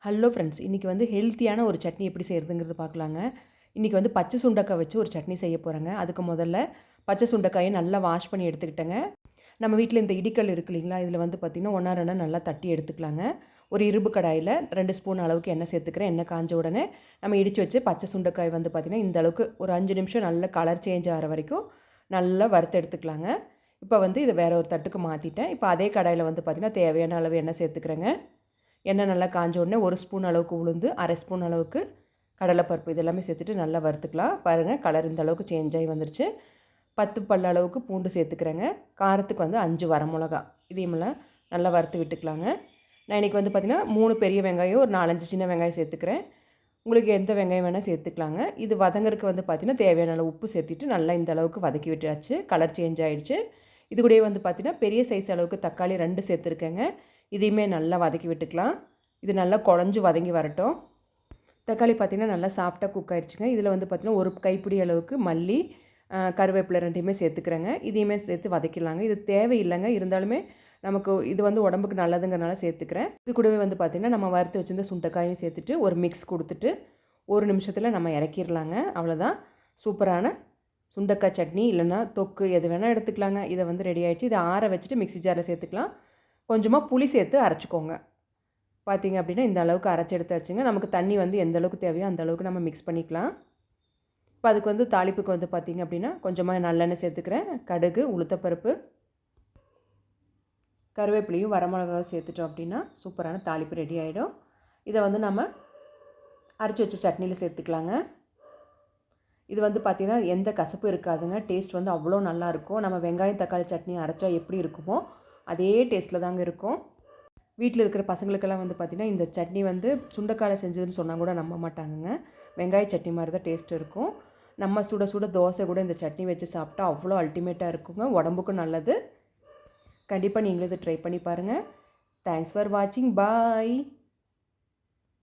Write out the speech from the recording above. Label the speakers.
Speaker 1: Hello friends, இன்றைக்கி வந்து ஹெல்த்தியான ஒரு சட்னி எப்படி செய்கிறதுங்கிறது பார்க்கலாங்க. இன்றைக்கி வந்து பச்சை சுண்டைக்காய் வச்சு ஒரு சட்னி செய்ய போகிறேங்க. அதுக்கு முதல்ல பச்சை சுண்டைக்காயை நல்லா வாஷ் பண்ணி எடுத்துக்கிட்டேங்க. நம்ம வீட்டில் இந்த இடிக்கல் இருக்கு இல்லைங்களா, இதில் வந்து பார்த்திங்கன்னா 1 2 நல்லா தட்டி எடுத்துக்கலாங்க. ஒரு இரும்பு கடாயில் 2 ஸ்பூன் அளவுக்கு எண்ணெய் சேர்த்துக்கிறேன். எண்ணெய் காஞ்ச உடனே நம்ம இடித்து வச்சு பச்சை சுண்டைக்காய் வந்து பார்த்திங்கன்னா இந்த அளவுக்கு ஒரு 5 நிமிஷம் நல்லா கலர் சேஞ்ச் ஆகிற வரைக்கும் நல்லா வறுத்து எடுத்துக்கலாங்க. இப்போ வந்து இதை வேறு ஒரு தட்டுக்கு மாற்றிட்டேன். இப்போ அதே கடாயில் வந்து பார்த்திங்கன்னா தேவையான அளவு எண்ணெய் சேர்த்துக்கிறேங்க. எண்ணெய் நல்லா காஞ்ச உடனே 1 ஸ்பூன் அளவுக்கு உளுந்து, 1/2 ஸ்பூன் அளவுக்கு கடலைப்பருப்பு இது எல்லாமே சேர்த்துட்டு நல்லா வறுத்துக்கலாம். பாருங்கள், கலர் இந்த அளவுக்கு சேஞ்ச் ஆகி வந்துருச்சு. 10 பல் அளவுக்கு பூண்டு சேர்த்துக்கிறேங்க. காரத்துக்கு வந்து 5 வரமிளகா இதையுமெல்லாம் நல்லா வறுத்து விட்டுக்கலாங்க. நான் இன்றைக்கி வந்து பார்த்திங்கன்னா 3 பெரிய வெங்காயம், ஒரு 4 5 சின்ன வெங்காயம் சேர்த்துக்கிறேன். உங்களுக்கு எந்த வெங்காயம் வேணால் சேர்த்துக்கலாங்க. இது வதங்கறதுக்கு வந்து பார்த்திங்கன்னா தேவையான அளவு உப்பு சேர்த்துட்டு நல்லா இந்த அளவுக்கு வதக்கி விட்டாச்சு. கலர் சேஞ்ச் ஆகிடுச்சு. இது கூடயே வந்து பார்த்திங்கன்னா பெரிய சைஸ் அளவுக்கு தக்காளி 2 சேர்த்துருக்கேங்க. இதையுமே நல்லா வதக்கி விட்டுக்கலாம். இது நல்லா குழஞ்சி வதங்கி வரட்டும். தக்காளி பார்த்திங்கன்னா நல்லா சாஃப்டாக குக் ஆகிடுச்சுங்க. இதில் வந்து பார்த்திங்கன்னா ஒரு கைப்பிடி அளவுக்கு மல்லி, கருவேப்பிலை 2யுமே சேர்த்துக்கிறேங்க. இதையுமே சேர்த்து வதக்கிடலாங்க. இது தேவையில்லைங்க, இருந்தாலுமே நமக்கு இது வந்து உடம்புக்கு நல்லதுங்கிறனால சேர்த்துக்கிறேன். இது கூடவே வந்து பார்த்திங்கன்னா நம்ம வறுத்து வச்சுருந்த சுண்டைக்காயும் சேர்த்துட்டு ஒரு மிக்ஸ் கொடுத்துட்டு 1 நிமிஷத்தில் நம்ம இறக்கிடலாங்க. அவ்வளோதான், சூப்பரான சுண்டைக்காய் சட்னி இல்லைன்னா தொக்கு எது வேணால் எடுத்துக்கலாங்க. இதை வந்து ரெடி ஆகிடுச்சு. இதை ஆற வச்சுட்டு மிக்ஸி ஜாரில் சேர்த்துக்கலாம். கொஞ்சமாக புளி சேர்த்து அரைச்சிக்கோங்க. பார்த்திங்க அப்படின்னா இந்த அளவுக்கு அரைச்சி எடுத்தாச்சுங்க. நமக்கு தண்ணி வந்து எந்த அளவுக்கு தேவையோ அந்த அளவுக்கு நம்ம மிக்ஸ் பண்ணிக்கலாம். இப்போ அதுக்கு வந்து தாளிப்புக்கு வந்து பார்த்திங்க அப்படின்னா கொஞ்சமாக நல்லெண்ணெய் சேர்த்துக்கிறேன். கடுகு, உளுத்தப்பருப்பு, கருவேப்பிலையும் வரமிளகாவும் சேர்த்துட்டோம் அப்படின்னா சூப்பரான தாளிப்பு ரெடி ஆகிடும். இதை வந்து நம்ம அரைச்சி வச்ச சட்னியில் சேர்த்துக்கலாங்க. இது வந்து பார்த்திங்கன்னா எந்த கசப்பும் இருக்காதுங்க. டேஸ்ட் வந்து அவ்வளோ நல்லாயிருக்கும். நம்ம வெங்காயம் தக்காளி சட்னி அரைச்சா எப்படி இருக்குமோ அதே டேஸ்ட்டில் தாங்க இருக்கும். வீட்டில் இருக்கிற பசங்களுக்கெல்லாம் வந்து பார்த்திங்கன்னா இந்த சட்னி வந்து சுண்டைக்காயில் செஞ்சதுன்னு சொன்னால் கூட நம்ப மாட்டாங்கங்க. வெங்காய சட்னி மாதிரி தான் டேஸ்ட் இருக்கும். நம்ம சுட சுட தோசை கூட இந்த சட்னி வச்சு சாப்பிட்டா அவ்வளோ அல்டிமேட்டாக இருக்குங்க. உடம்புக்கும் நல்லது. கண்டிப்பாக நீங்களும் இதை ட்ரை பண்ணி பாருங்கள். தேங்க்ஸ் ஃபார் வாட்சிங். பாய்.